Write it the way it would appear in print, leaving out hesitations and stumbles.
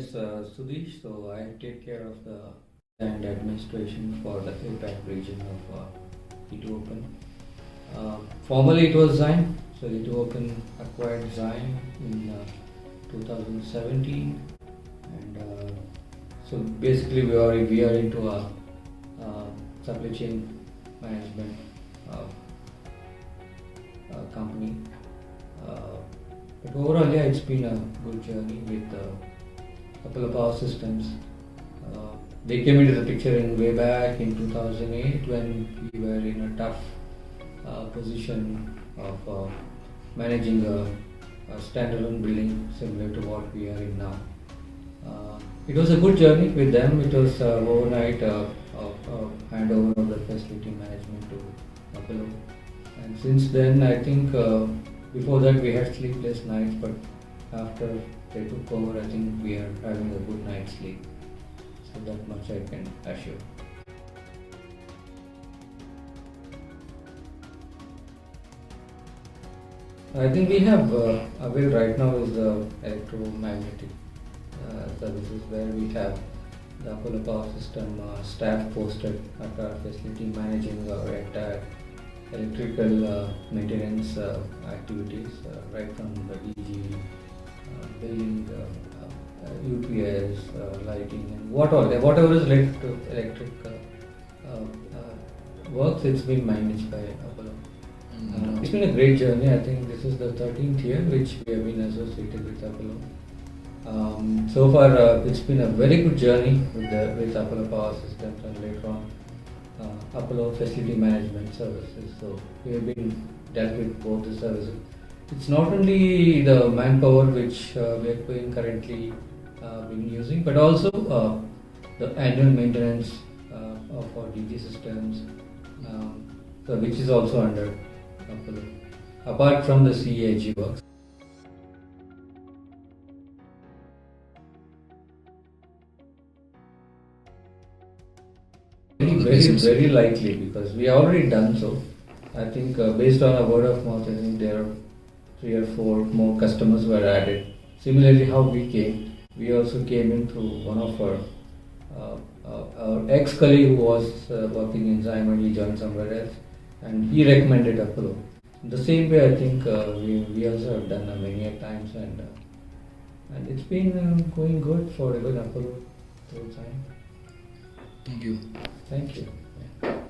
is Sudish, so I take care of the and administration for the APAC region of Pvt Open. Formerly it was Zyme, so Pvt Open acquired Zyme in 2017, and so basically we are into a supply chain management company. But overall, yeah, it's been a good journey with a couple of our systems. They came into the picture in way back in 2008 when we were in a tough position of managing a standalone building similar to what we are in now. It was a good journey with them. It was overnight handover of the facility management to Apollo. And since then, I think before that we had sleepless nights, but after they took over, I think we are having a good night's sleep. So that much I can assure. I think we have availed right now is the electromagnetic services, where we have the Apollo Power System staff posted at our facility managing our entire electrical maintenance activities, right from the DG, building, UPS, lighting, and whatever is related to electric works. It's been managed by Apollo. It's been a great journey. I think this is the 13th year which we have been associated with Apollo. So far, it's been a very good journey with Apollo Power Systems, and later on Apollo Facility Management Services. So we have been dealt with both the services. It's not only the manpower which we are currently been using, but also the annual maintenance of our DG systems, so which is also under Apollo, apart from the CAG works. Very likely, because we have already done so. I think based on a word of mouth, I think there are 3 or 4 more customers were added. Similarly, how we came, we also came in through one of our ex-colleague who was working in Zyme, and he joined somewhere else, and he recommended Apollo. The same way, I think we also have done many a times, and it's been going good for even Apollo through Zyme. Thank you. Thank you. Yeah.